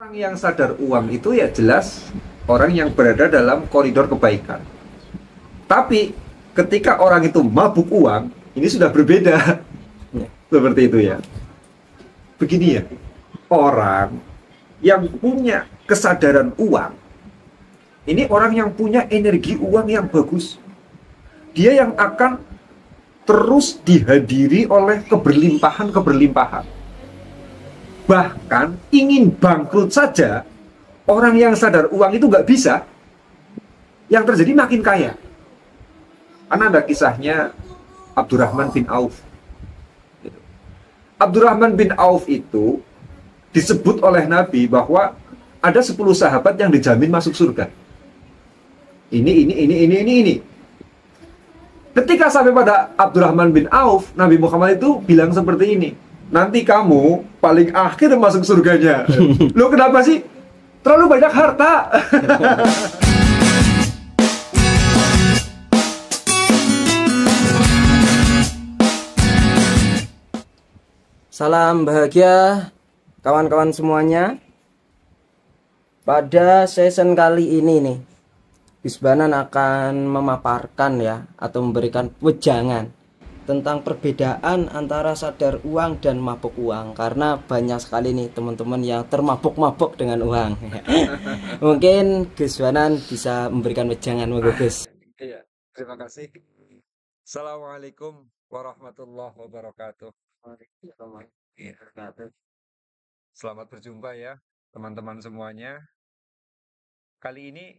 Orang yang sadar uang itu ya jelas orang yang berada dalam koridor kebaikan. Tapi ketika orang itu mabuk uang, ini sudah berbeda. Seperti itu ya. Begini ya, orang yang punya kesadaran uang, ini orang yang punya energi uang yang bagus. Dia yang akan terus dihadiri oleh keberlimpahan-keberlimpahan. Bahkan ingin bangkrut saja, orang yang sadar uang itu nggak bisa, yang terjadi makin kaya. Karena ada kisahnya Abdurrahman bin Auf. Abdurrahman bin Auf itu disebut oleh Nabi bahwa ada 10 sahabat yang dijamin masuk surga. Ini. Ketika sampai pada Abdurrahman bin Auf, Nabi Muhammad itu bilang seperti ini. Nanti kamu paling akhir masuk surganya. Loh kenapa sih? Terlalu banyak harta. Salam bahagia kawan-kawan semuanya. Pada season kali ini nih, Gisbanan akan memaparkan ya atau memberikan wejangan tentang perbedaan antara sadar uang dan mabuk uang, karena banyak sekali nih teman-teman yang termabuk-mabuk dengan uang. Mungkin Gisbanan bisa memberikan wejangan, monggo Gus. Iya, terima kasih. Assalamualaikum warahmatullahi wabarakatuh. Iya. Selamat berjumpa ya teman-teman semuanya. Kali ini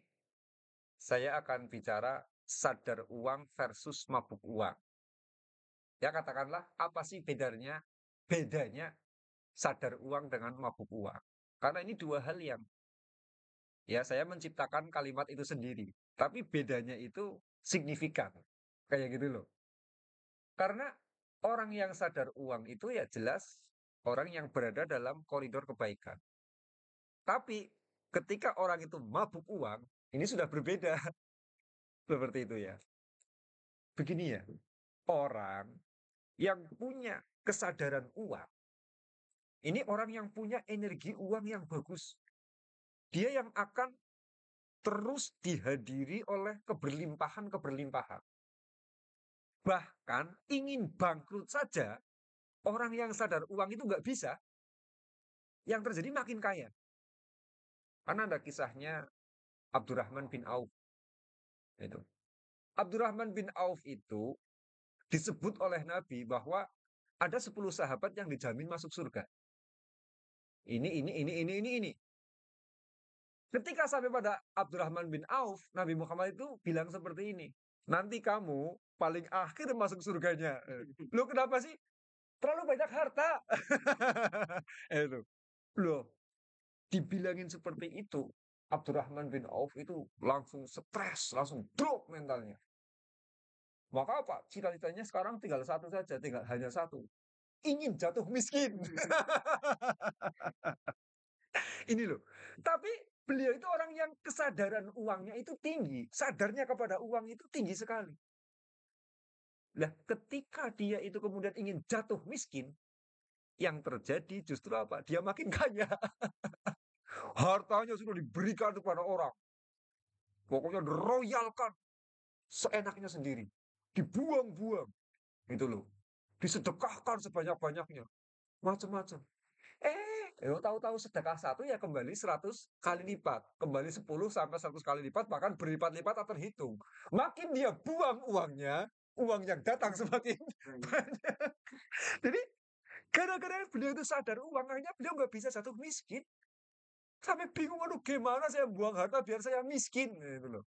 saya akan bicara sadar uang versus mabuk uang. Ya katakanlah apa sih bedanya sadar uang dengan mabuk uang. Karena ini dua hal yang ya saya menciptakan kalimat itu sendiri. Tapi bedanya itu signifikan. Kayak gitu loh. Karena orang yang sadar uang itu ya jelas orang yang berada dalam koridor kebaikan. Tapi ketika orang itu mabuk uang, ini sudah berbeda. Seperti itu ya. Begini ya, orang yang punya kesadaran uang, ini orang yang punya energi uang yang bagus. Dia yang akan terus dihadiri oleh keberlimpahan-keberlimpahan. Bahkan ingin bangkrut saja, orang yang sadar uang itu nggak bisa. Yang terjadi makin kaya. Karena ada kisahnya Abdurrahman bin Auf. Itu. Abdurrahman bin Auf itu disebut oleh Nabi bahwa ada 10 sahabat yang dijamin masuk surga. Ini. Ketika sampai pada Abdurrahman bin Auf, Nabi Muhammad itu bilang seperti ini. Nanti kamu paling akhir masuk surganya. Loh kenapa sih? Terlalu banyak harta. Itu. Loh, dibilangin seperti itu, Abdurrahman bin Auf itu langsung stres, langsung drop mentalnya. Maka apa? Cita-citanya sekarang tinggal satu saja, hanya satu. Ingin jatuh miskin. Ini loh. Tapi beliau itu orang yang kesadaran uangnya itu tinggi. Sadarnya kepada uang itu tinggi sekali. Nah, ketika dia itu kemudian ingin jatuh miskin, yang terjadi justru apa? Dia makin kaya. Hartanya sudah diberikan kepada orang. Pokoknya diroyalkan seenaknya sendiri. Dibuang-buang. Itu loh. Disedekahkan sebanyak-banyaknya. Macam-macam. Tahu-tahu sedekah satu ya kembali 100 kali lipat. Kembali 10 sampai 100 kali lipat, bahkan berlipat-lipat tak terhitung. Makin dia buang uangnya, uang yang datang semakin banyak. Jadi gara-gara beliau itu sadar uang, akhirnya beliau nggak bisa jatuh miskin. Sampai bingung, aduh gimana saya buang harta biar saya miskin. Gitu loh.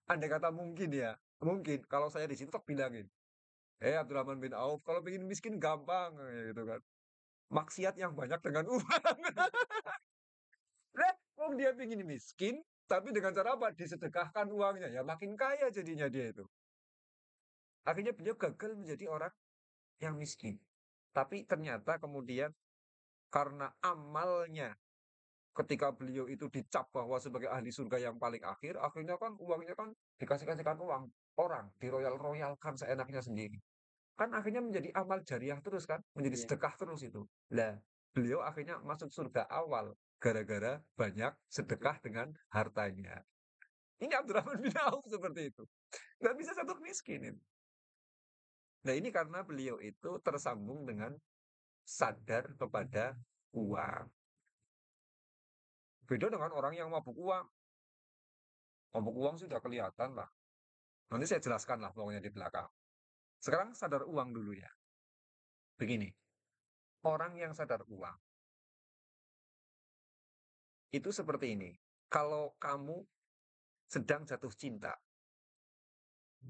Andai kata mungkin ya, mungkin kalau saya di situ tak bilangin. Abdurrahman bin Auf, kalau pengen miskin gampang gitu kan. Maksiat yang banyak dengan uang. Dia pengen miskin, tapi dengan cara apa? Disedekahkan uangnya. Ya makin kaya jadinya dia itu. Akhirnya beliau gagal menjadi orang yang miskin. Tapi ternyata kemudian karena amalnya ketika beliau itu dicap bahwa sebagai ahli surga yang paling akhir, akhirnya kan uangnya kan dikasih-kasihkan uang orang, diroyal-royalkan seenaknya sendiri. Kan akhirnya menjadi amal jariah terus kan, menjadi sedekah terus itu. Lah, beliau akhirnya masuk surga awal gara-gara banyak sedekah dengan hartanya. Ini Abdurrahman bin Auf seperti itu. Nggak bisa satu miskin ini. Nah ini karena beliau itu tersambung dengan sadar kepada uang. Beda dengan orang yang mabuk uang. Mabuk uang sudah kelihatan lah. Nanti saya jelaskan lah pokoknya di belakang. Sekarang sadar uang dulu ya. Begini, orang yang sadar uang itu seperti ini. Kalau kamu sedang jatuh cinta,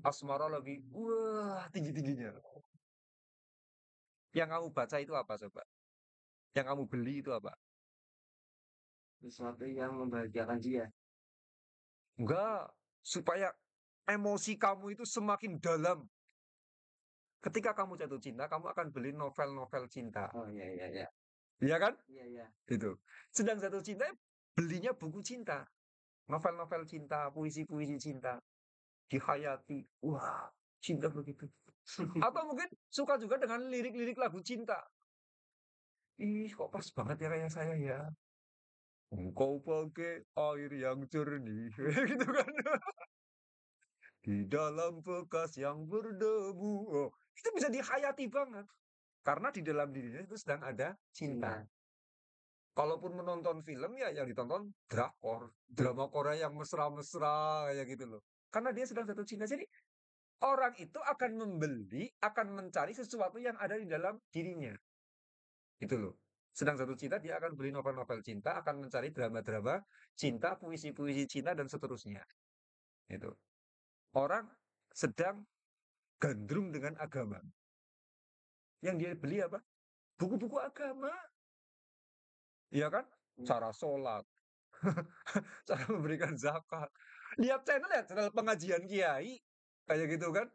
asmara lagi, wah tinggi-tingginya. Yang kamu baca itu apa coba? Yang kamu beli itu apa? Sesuatu yang membahagiakan dia. Enggak, supaya emosi kamu itu semakin dalam. Ketika kamu jatuh cinta, kamu akan beli novel-novel cinta. Oh iya iya iya. Iya kan? Iya iya. Itu. Sedang jatuh cinta, belinya buku cinta. Novel-novel cinta, puisi-puisi cinta. Dihayati. Wah, cinta begitu. Atau mungkin suka juga dengan lirik-lirik lagu cinta. Ih, kok pas banget ya kayak saya ya. Engkau pakai air yang jernih. Gitu kan. Di dalam bekas yang berdebu. Oh, itu bisa dihayati banget. Karena di dalam dirinya itu sedang ada cinta. Kalaupun menonton film ya yang ditonton drakor. Drama Korea yang mesra-mesra kayak gitu loh. Karena dia sedang jatuh cinta. Jadi orang itu akan membeli, akan mencari sesuatu yang ada di dalam dirinya. Itu loh. Sedang jatuh cinta, dia akan beli novel-novel cinta, akan mencari drama-drama cinta, puisi-puisi cinta, dan seterusnya. Itu. Orang sedang gandrung dengan agama. Yang dia beli apa? Buku-buku agama. Iya kan? Cara sholat, cara memberikan zakat. Lihat channel ya, channel pengajian kiai. Kayak gitu kan?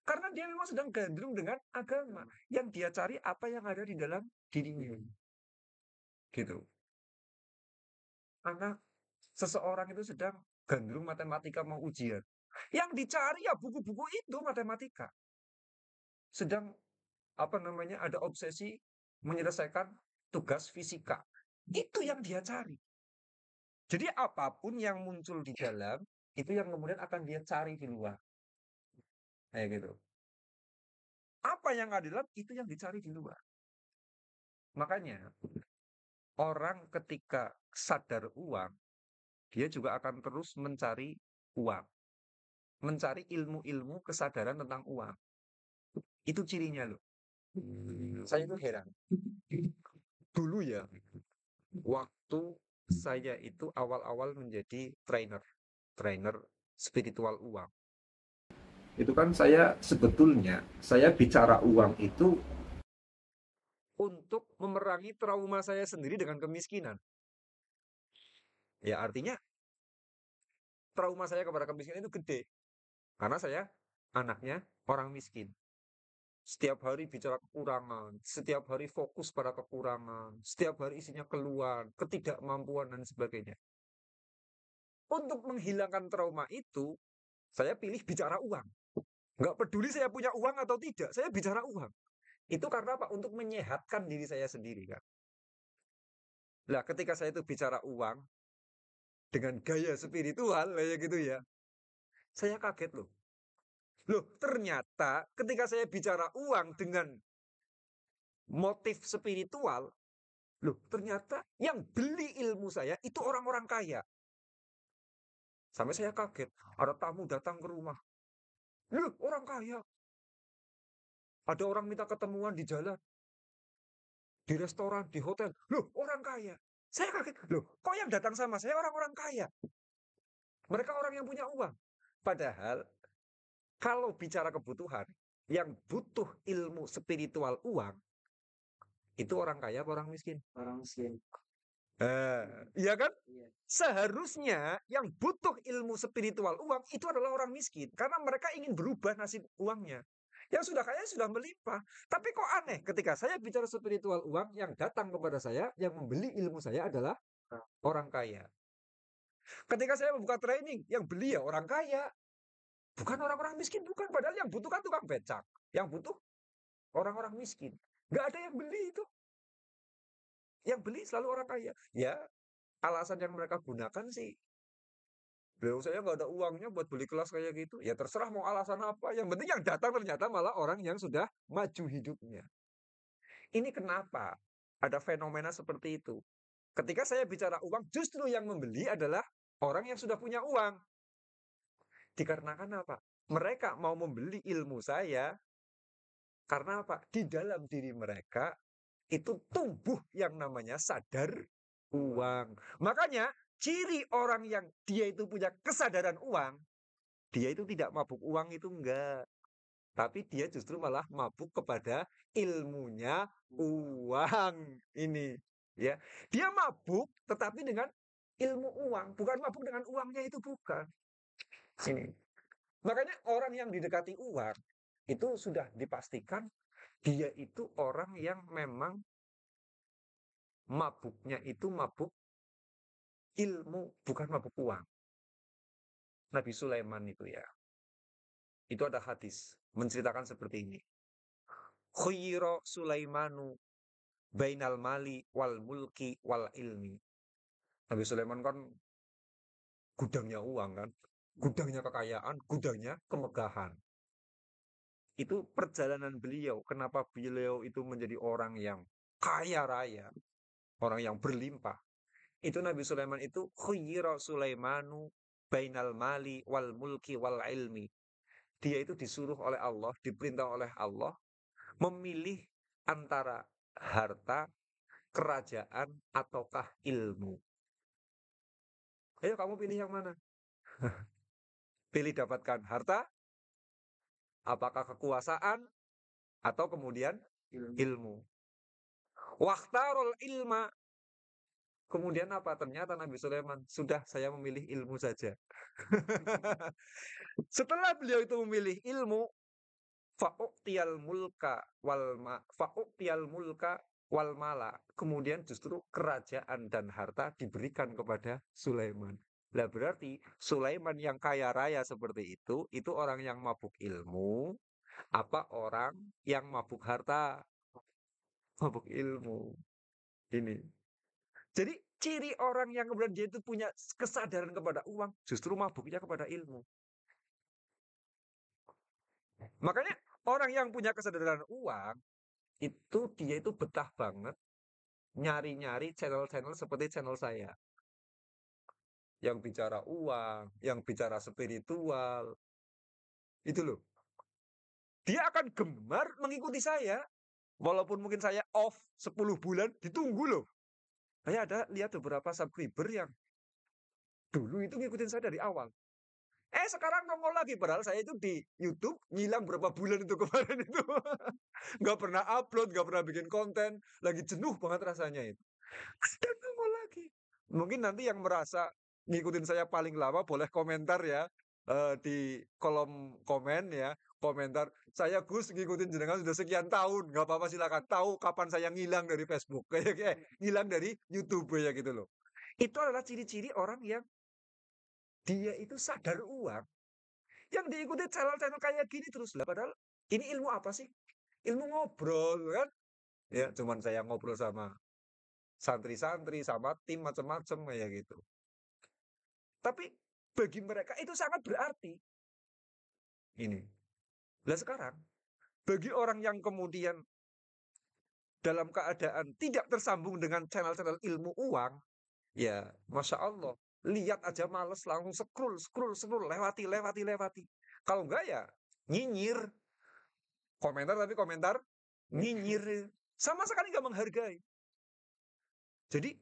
Karena dia memang sedang gandrung dengan agama. Yang dia cari apa yang ada di dalam dirinya. Gitu. Karena seseorang itu sedang gandrung matematika mau ujian. Yang dicari ya buku-buku itu matematika. Sedang apa namanya ada obsesi menyelesaikan tugas fisika. Itu yang dia cari. Jadi apapun yang muncul di dalam itu yang kemudian akan dia cari di luar. Kayak gitu. Apa yang ada di dalam itu yang dicari di luar. Makanya orang ketika sadar uang, dia juga akan terus mencari uang. Mencari ilmu-ilmu kesadaran tentang uang. Itu cirinya loh. Saya itu heran. Dulu ya, waktu saya itu awal-awal menjadi trainer, trainer spiritual uang. Itu kan saya sebetulnya, saya bicara uang itu untuk memerangi trauma saya sendiri dengan kemiskinan. Ya artinya trauma saya kepada kemiskinan itu gede. Karena saya anaknya orang miskin. Setiap hari bicara kekurangan, setiap hari fokus pada kekurangan, setiap hari isinya keluhan, ketidakmampuan, dan sebagainya. Untuk menghilangkan trauma itu, saya pilih bicara uang. Nggak peduli saya punya uang atau tidak, saya bicara uang. Itu karena apa? Untuk menyehatkan diri saya sendiri kan. Nah, ketika saya itu bicara uang dengan gaya spiritual kayak gitu ya, saya kaget loh. Loh, ternyata ketika saya bicara uang dengan motif spiritual, loh, ternyata yang beli ilmu saya itu orang-orang kaya. Sampai saya kaget, ada tamu datang ke rumah. Loh, orang kaya. Ada orang minta ketemuan di jalan, di restoran, di hotel. Loh, orang kaya. Saya kaget. Loh, kok yang datang sama saya orang-orang kaya? Mereka orang yang punya uang. Padahal kalau bicara kebutuhan, yang butuh ilmu spiritual uang, itu orang kaya apa orang miskin? Orang miskin. Iya kan? Iya. Seharusnya yang butuh ilmu spiritual uang itu adalah orang miskin. Karena mereka ingin berubah nasib uangnya. Yang sudah kaya sudah melimpah. Tapi kok aneh ketika saya bicara spiritual uang, yang datang kepada saya, yang membeli ilmu saya adalah orang kaya. Ketika saya membuka training, yang beli ya orang kaya. Bukan orang-orang miskin, bukan. Padahal yang butuh kan tukang becak. Yang butuh orang-orang miskin. Nggak ada yang beli itu. Yang beli selalu orang kaya. Ya, alasan yang mereka gunakan sih, "Loh, saya nggak ada uangnya buat beli kelas kayak gitu." Ya terserah mau alasan apa, yang penting yang datang ternyata malah orang yang sudah maju hidupnya. Ini kenapa ada fenomena seperti itu. Ketika saya bicara uang, justru yang membeli adalah orang yang sudah punya uang. Dikarenakan apa? Mereka mau membeli ilmu saya karena apa? Di dalam diri mereka itu tumbuh yang namanya sadar uang. Makanya ciri orang yang dia itu punya kesadaran uang, dia itu tidak mabuk uang itu enggak. Tapi dia justru malah mabuk kepada ilmunya uang ini. Ya, dia mabuk tetapi dengan ilmu uang, bukan mabuk dengan uangnya itu bukan. Ini. Makanya orang yang didekati uang itu sudah dipastikan dia itu orang yang memang mabuknya itu mabuk ilmu, bukan mabuk uang. Nabi Sulaiman itu ya. Itu ada hadis menceritakan seperti ini. Khuyiro Sulaimanu bainal mali wal mulki wal ilmi. Nabi Sulaiman kan gudangnya uang kan, gudangnya kekayaan, gudangnya kemegahan. Itu perjalanan beliau, kenapa beliau itu menjadi orang yang kaya raya, orang yang berlimpah. Itu Nabi Sulaiman itu khuyira Sulaimanu bainal mali wal mulki wal ilmi. Dia itu disuruh oleh Allah, diperintah oleh Allah memilih antara harta, kerajaan, ataukah ilmu. Ayo kamu pilih yang mana? Pilih dapatkan harta, apakah kekuasaan, atau kemudian ilmu. Waktarul ilma. Kemudian apa? Ternyata Nabi Sulaiman, sudah saya memilih ilmu saja. Setelah beliau itu memilih ilmu, fa'u'tiyal mulka wal mala. Kemudian justru kerajaan dan harta diberikan kepada Sulaiman. Lah berarti Sulaiman yang kaya raya seperti itu orang yang mabuk ilmu, apa orang yang mabuk harta, mabuk ilmu. Ini. Jadi ciri orang yang kemudian dia itu punya kesadaran kepada uang, justru mabuknya kepada ilmu. Makanya orang yang punya kesadaran uang, itu dia itu betah banget nyari-nyari channel-channel seperti channel saya. Yang bicara uang, yang bicara spiritual, itu loh. Dia akan gemar mengikuti saya. Walaupun mungkin saya off 10 bulan, ditunggu loh. Saya ada lihat beberapa subscriber yang dulu itu ngikutin saya dari awal. Sekarang nongol lagi. Padahal saya itu di YouTube ngilang berapa bulan itu kemarin itu. Nggak pernah upload, nggak pernah bikin konten. Lagi jenuh banget rasanya itu. Dan nongol lagi. Mungkin nanti yang merasa ngikutin saya paling lama boleh komentar ya. Di kolom komen ya. Komentar, saya Gus ngikutin jenengan sudah sekian tahun. Nggak apa-apa silakan. Tahu kapan saya ngilang dari Facebook. Kayak ngilang dari YouTube ya gitu loh. Itu adalah ciri-ciri orang yang dia itu sadar uang. Yang diikuti channel-channel kayak gini terus lah. Padahal ini ilmu apa sih? Ilmu ngobrol kan? Ya, cuman saya ngobrol sama santri-santri, sama tim macam-macam kayak gitu. Tapi bagi mereka itu sangat berarti. Ini. Lah sekarang, bagi orang yang kemudian dalam keadaan tidak tersambung dengan channel-channel ilmu uang, ya Masya Allah, lihat aja males langsung scroll, scroll, scroll, lewati, lewati, lewati. Kalau enggak ya nyinyir, komentar tapi komentar nyinyir. Sama sekali nggak menghargai. Jadi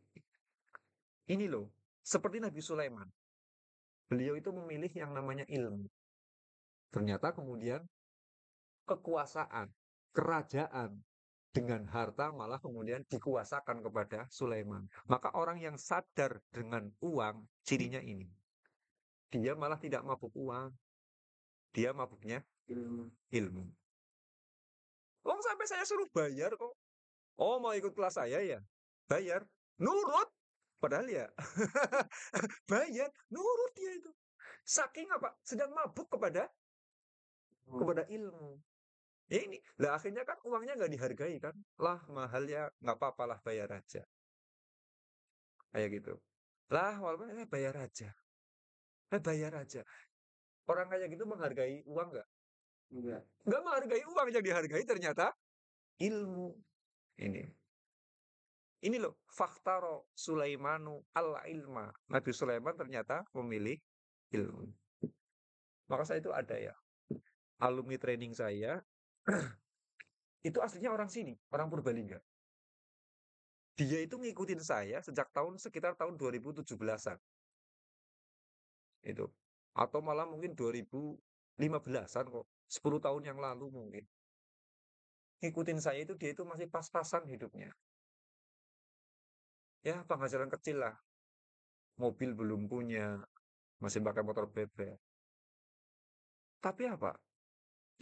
ini loh, seperti Nabi Sulaiman. Beliau itu memilih yang namanya ilmu. Ternyata kemudian kekuasaan, kerajaan, dengan harta malah kemudian dikuasakan kepada Sulaiman. Maka orang yang sadar dengan uang, cirinya ini. Dia malah tidak mabuk uang. Dia mabuknya ilmu. Oh, sampai saya suruh bayar kok. Oh, mau ikut kelas saya ya? Bayar. Nurut. Padahal ya, bayar. Nurut dia itu. Saking apa? Sedang mabuk kepada ilmu. Ya ini, lah akhirnya kan uangnya nggak dihargai kan? Lah mahal ya, nggak apa-apalah bayar aja. kayak gitu. Lah, walaupun bayar aja, bayar aja. Orang kayak gitu menghargai uang nggak? Enggak. Nggak menghargai uang, yang dihargai ternyata ilmu. Ini. Ini loh, faktaro Sulaimanu al-ilma. Nabi Sulaiman ternyata memilih ilmu. Maka saya itu ada ya, alumni training saya, itu aslinya orang sini, orang Purbalingga. Dia itu ngikutin saya sejak sekitar tahun 2017-an. Itu. Atau malah mungkin 2015-an kok. 10 tahun yang lalu mungkin. Ngikutin saya itu dia itu masih pas-pasan hidupnya. Ya, penghasilan kecil lah. Mobil belum punya, masih pakai motor bebek. Tapi apa?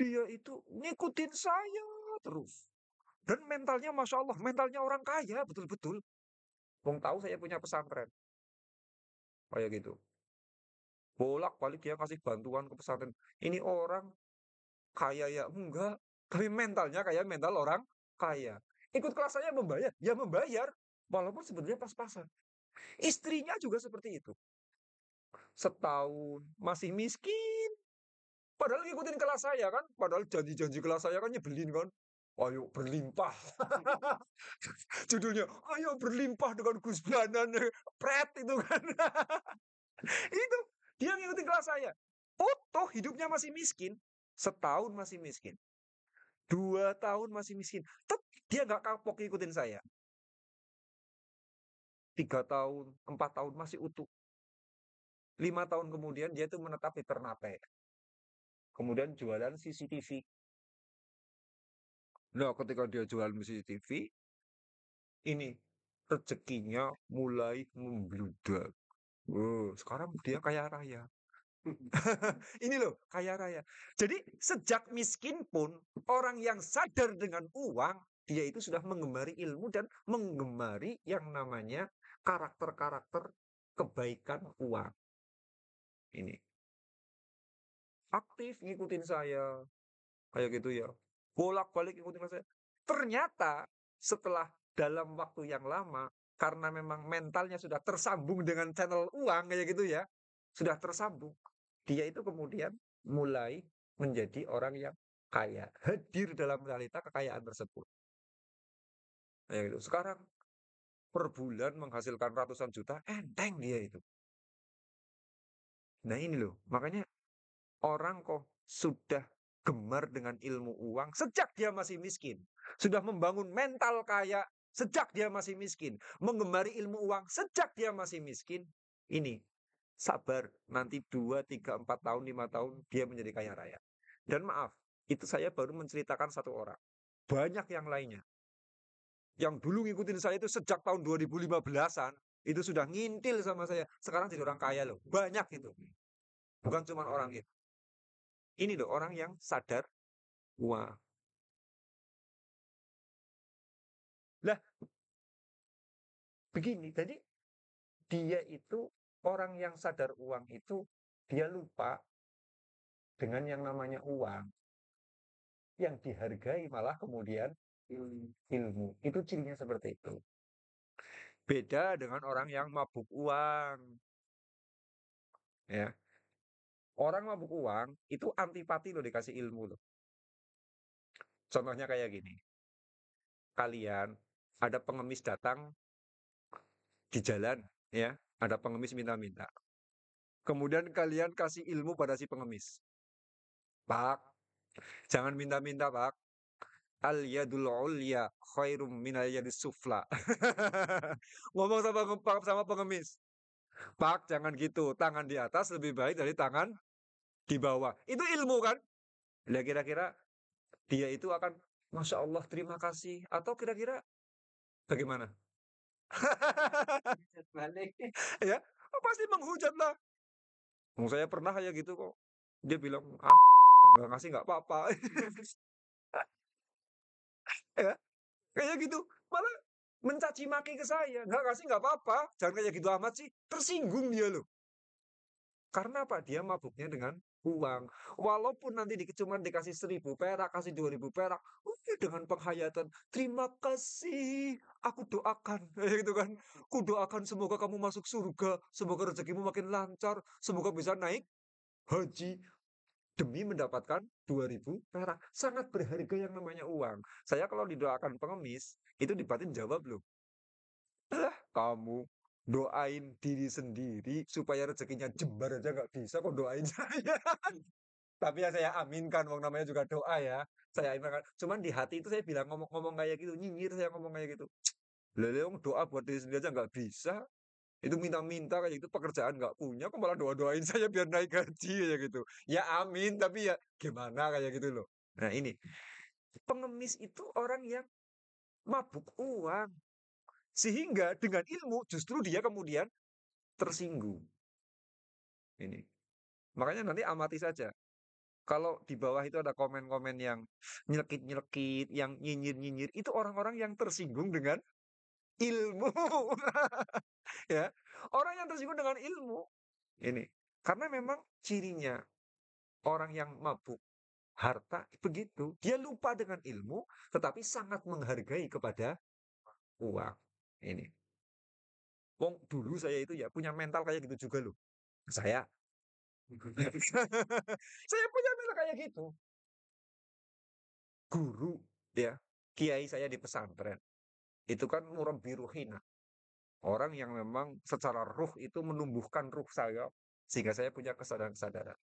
Dia itu ngikutin saya terus. Dan mentalnya Masya Allah, mentalnya orang kaya, betul-betul. Wong tahu saya punya pesantren. Kayak gitu. Bolak-balik dia kasih bantuan ke pesantren. Ini orang kaya ya enggak. Tapi mentalnya kayak mental orang kaya. Ikut kelas saya membayar, ya membayar. Walaupun sebenarnya pas-pasan. Istrinya juga seperti itu. Setahun masih miskin. Padahal ngikutin kelas saya kan. Padahal janji-janji kelas saya kan nyebelin kan. Ayo berlimpah. Judulnya, ayo berlimpah dengan Gus Banan. Pret itu kan. Itu. Dia ngikutin kelas saya. Toh hidupnya masih miskin. Setahun masih miskin. 2 tahun masih miskin. Tetap dia nggak kapok ngikutin saya. 3 tahun, 4 tahun masih utuh. 5 tahun kemudian dia tuh menetap di Ternate. Kemudian jualan CCTV. Nah, ketika dia jualan CCTV, ini rezekinya mulai membludak. Sekarang dia kaya raya. Ini loh, kaya raya. Jadi sejak miskin pun orang yang sadar dengan uang, dia itu sudah menggemari ilmu dan menggemari yang namanya karakter-karakter kebaikan uang. Ini aktif ngikutin saya, kayak gitu ya. Bolak-balik ngikutin saya. Ternyata setelah dalam waktu yang lama, karena memang mentalnya sudah tersambung dengan channel uang kayak gitu ya, sudah tersambung. Dia itu kemudian mulai menjadi orang yang kaya, hadir dalam realita kekayaan tersebut. Kayak gitu. Sekarang per bulan menghasilkan ratusan juta, enteng dia itu. Nah ini loh, makanya orang kok sudah gemar dengan ilmu uang sejak dia masih miskin. Sudah membangun mental kaya sejak dia masih miskin. Menggemari ilmu uang sejak dia masih miskin. Ini, sabar. Nanti 2, 3, 4 tahun, 5 tahun dia menjadi kaya raya. Dan maaf, itu saya baru menceritakan satu orang. Banyak yang lainnya. Yang dulu ngikutin saya itu sejak tahun 2015-an. Itu sudah ngintil sama saya. Sekarang jadi orang kaya loh. Banyak itu. Bukan cuma orang itu. Ini loh orang yang sadar. Wah, lah begini. Jadi dia itu orang yang sadar uang itu dia lupa dengan yang namanya uang. Yang dihargai malah kemudian ilmu. Itu cirinya seperti itu. Beda dengan orang yang mabuk uang. Ya, orang mabuk uang itu antipati loh dikasih ilmu loh. Contohnya kayak gini. Kalian ada pengemis datang di jalan, ya, ada pengemis minta-minta. Kemudian kalian kasih ilmu pada si pengemis. Pak, jangan minta-minta, Pak. Al yadul ulya khairum minal yadis sufla. Ngomong sama pengemis. Pak, jangan gitu. Tangan di atas lebih baik dari tangan di bawah. Itu ilmu kan? Lah kira-kira dia itu akan Masya Allah, terima kasih. Atau kira-kira bagaimana? Balik. Ya, pasti menghujat lah. Saya pernah kayak gitu kok. Dia bilang, nggak ngasih nggak apa-apa. Ya, kayak gitu. Malah mencaci maki ke saya. Nggak ngasih nggak apa-apa. Jangan kayak gitu amat sih. Tersinggung dia loh. Karena apa? Dia mabuknya dengan uang. Walaupun nanti cuma dikasih 1.000 perak, kasih 2.000 perak. dengan penghayatan, "Terima kasih, aku doakan," kayak gitu kan. "Kudoakan semoga kamu masuk surga, semoga rezekimu makin lancar, semoga bisa naik haji." Demi mendapatkan 2.000 perak. Sangat berharga yang namanya uang. Saya kalau didoakan pengemis, itu di batin jawab loh, "Lah kamu doain diri sendiri supaya rezekinya jembar aja nggak bisa kok doain saya." Tapi ya saya aminkan, wong namanya juga doa ya. Saya aminkan. Cuman di hati itu saya bilang ngomong-ngomong kayak gitu, nyinyir saya ngomong kayak gitu. Lah lah, wong doa buat diri sendiri aja nggak bisa. Itu minta-minta kayak gitu, pekerjaan nggak punya, kok malah doa-doain saya biar naik gaji kayak gitu. Ya amin, tapi ya gimana kayak gitu loh. Nah ini, pengemis itu orang yang mabuk uang. Sehingga dengan ilmu justru dia kemudian tersinggung. Ini. Makanya nanti amati saja. Kalau di bawah itu ada komen-komen yang nyelekit-nyelekit, yang nyinyir-nyinyir, itu orang-orang yang tersinggung dengan ilmu. Ya, orang yang tersinggung dengan ilmu. Ini. Karena memang cirinya orang yang mabuk harta begitu. Dia lupa dengan ilmu, tetapi sangat menghargai kepada uang. Ini. Wong dulu saya itu ya punya mental kayak gitu juga loh. Saya saya punya mental kayak gitu. Guru ya, kiai saya di pesantren. Itu kan murabbi ruhina. Orang yang memang secara ruh itu menumbuhkan ruh saya sehingga saya punya kesadaran-kesadaran.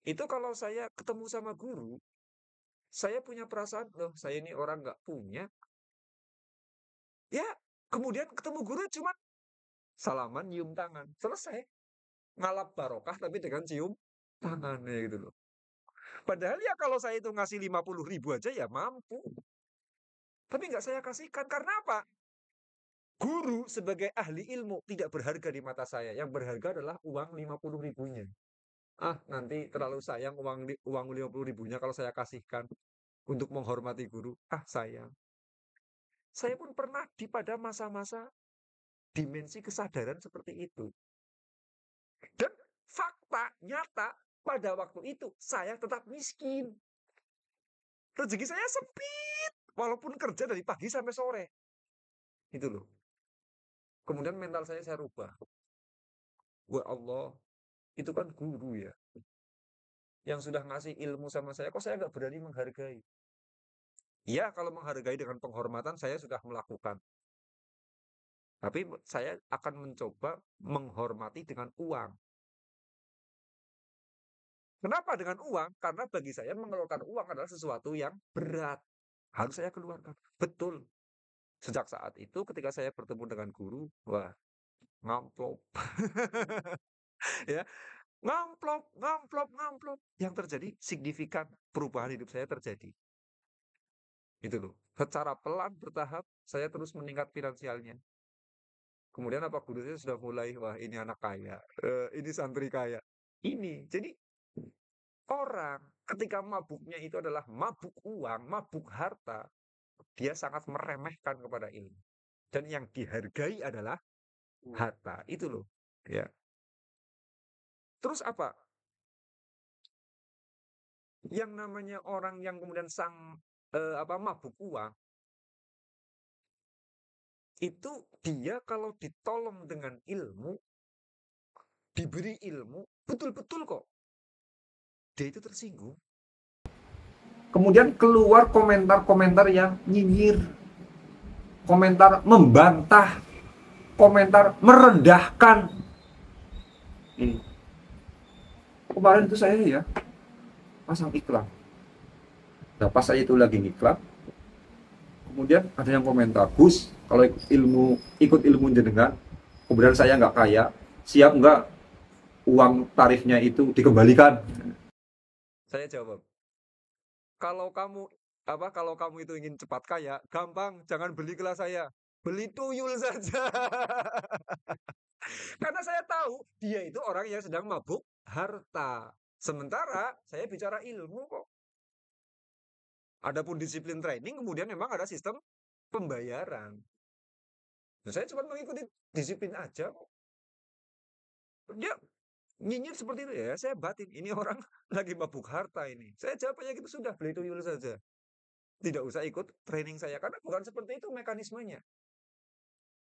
Itu kalau saya ketemu sama guru, saya punya perasaan, loh saya ini orang nggak punya. Ya, kemudian ketemu guru cuma salaman, nyium tangan. Selesai. Ngalap barokah tapi dengan cium tangannya gitu loh. Padahal ya kalau saya itu ngasih 50.000 aja ya mampu. Tapi nggak saya kasihkan. Karena apa? Guru sebagai ahli ilmu tidak berharga di mata saya. Yang berharga adalah uang 50.000-nya. Ah, nanti terlalu sayang uang 50.000-nya kalau saya kasihkan untuk menghormati guru. Ah, sayang. Saya pun pernah pada masa-masa dimensi kesadaran seperti itu. Dan fakta nyata pada waktu itu saya tetap miskin. Rezeki saya sempit walaupun kerja dari pagi sampai sore. Itu loh. Kemudian mental saya rubah. Wah Allah, itu kan guru ya. Yang sudah ngasih ilmu sama saya, kok saya nggak berani menghargai? Iya, kalau menghargai dengan penghormatan saya sudah melakukan. Tapi saya akan mencoba menghormati dengan uang. Kenapa dengan uang? Karena bagi saya mengeluarkan uang adalah sesuatu yang berat. Harus saya keluarkan. Betul. Sejak saat itu ketika saya bertemu dengan guru, wah, ngamplop. Ya, ngamplop, ngamplop, ngamplop. Yang terjadi signifikan perubahan hidup saya terjadi. Itu loh. Secara pelan bertahap saya terus meningkat finansialnya. Kemudian apa guru saya sudah mulai, wah ini anak kaya, ini santri kaya. Ini. Jadi orang ketika mabuknya itu adalah mabuk uang, mabuk harta, dia sangat meremehkan kepada ilmu. Dan yang dihargai adalah harta. Itu loh. Ya. Terus apa? Yang namanya orang yang kemudian mabuk uang, itu dia kalau ditolong dengan ilmu, diberi ilmu, betul-betul kok. Dia itu tersinggung. Kemudian keluar komentar-komentar yang nyinyir, komentar membantah, komentar merendahkan. Ini kemarin itu saya ya pasang iklan. Nah, pas saya itu lagi ngiklan, kemudian ada yang komentar, Gus, kalau ikut ilmu jenengan, kemudian saya nggak kaya, siap nggak uang tarifnya itu dikembalikan? Saya jawab, kalau kamu itu ingin cepat kaya, gampang, jangan beli kelas saya. Beli tuyul saja. Karena saya tahu dia itu orang yang sedang mabuk harta. Sementara saya bicara ilmu kok. Adapun disiplin training kemudian memang ada sistem pembayaran. Nah, saya cuma mengikuti disiplin aja kok. Dia nyinyir seperti itu ya, saya batin. Ini orang lagi mabuk harta ini. Saya jawabnya gitu, sudah beli tuyul saja. tidak usah ikut training saya karena bukan seperti itu mekanismenya.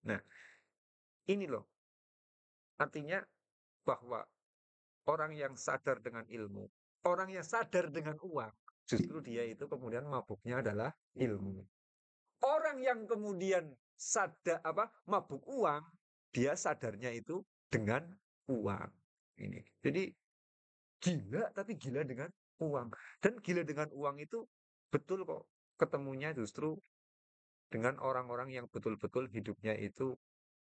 Nah, ini loh. Artinya bahwa orang yang sadar dengan ilmu, orang yang sadar dengan uang, justru dia itu kemudian mabuknya adalah ilmu. Orang yang kemudian mabuk uang, dia sadarnya itu dengan uang. Ini. Jadi gila tapi gila dengan uang. Dan gila dengan uang itu betul kok ketemunya justru dengan orang-orang yang betul-betul hidupnya itu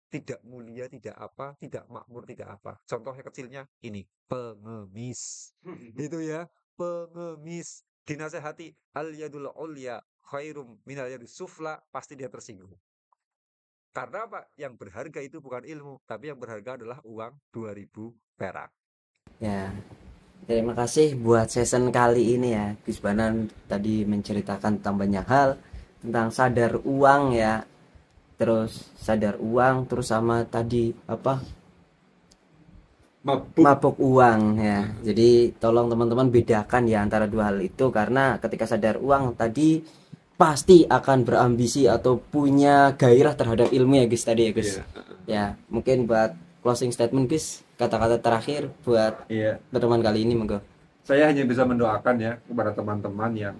tidak mulia, tidak apa, tidak makmur, tidak apa. Contohnya kecilnya ini, pengemis. Itu ya, pengemis. Dinasehati al yadul ulya khairum minal yadis sufla, pasti dia tersinggung. Karena apa? Yang berharga itu bukan ilmu, tapi yang berharga adalah uang 2000 perak. Ya, terima kasih buat season kali ini ya. Gus Banan tadi menceritakan tentang banyak hal, tentang sadar uang ya. Terus sadar uang, terus sama tadi apa? Mabuk uang ya. Jadi tolong teman-teman bedakan ya antara dua hal itu, karena ketika sadar uang tadi pasti akan berambisi atau punya gairah terhadap ilmu ya Gus tadi ya Gus. Ya, mungkin buat closing statement Gus, kata-kata terakhir buat pertemuan kali ini monggo. Saya hanya bisa mendoakan ya kepada teman-teman yang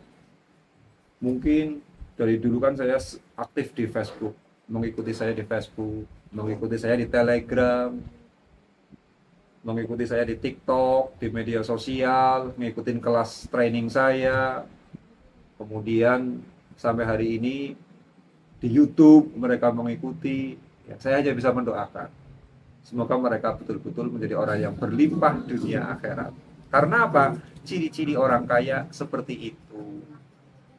mungkin dari dulu kan saya aktif di Facebook, mengikuti saya di Facebook, mengikuti saya di Telegram, mengikuti saya di TikTok, di media sosial, mengikuti kelas training saya, kemudian sampai hari ini di YouTube mereka mengikuti. Ya, saya hanya bisa mendoakan semoga mereka betul-betul menjadi orang yang berlimpah dunia akhirat. Karena apa? Ciri-ciri orang kaya seperti itu.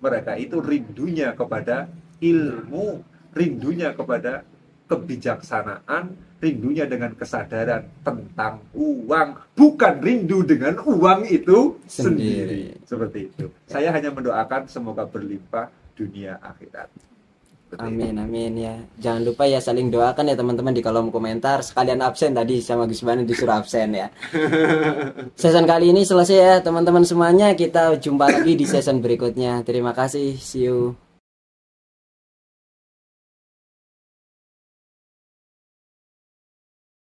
Mereka itu rindunya kepada ilmu, rindunya kepada kebijaksanaan, rindunya dengan kesadaran tentang uang, bukan rindu dengan uang itu sendiri. Seperti itu. Saya hanya mendoakan semoga berlimpah dunia akhirat. Amin amin ya. Jangan lupa ya saling doakan ya teman-teman di kolom komentar. Sekalian absen tadi sama Gus Banan disuruh absen ya. Season kali ini selesai ya teman-teman semuanya. Kita jumpa lagi di season berikutnya. Terima kasih. See you.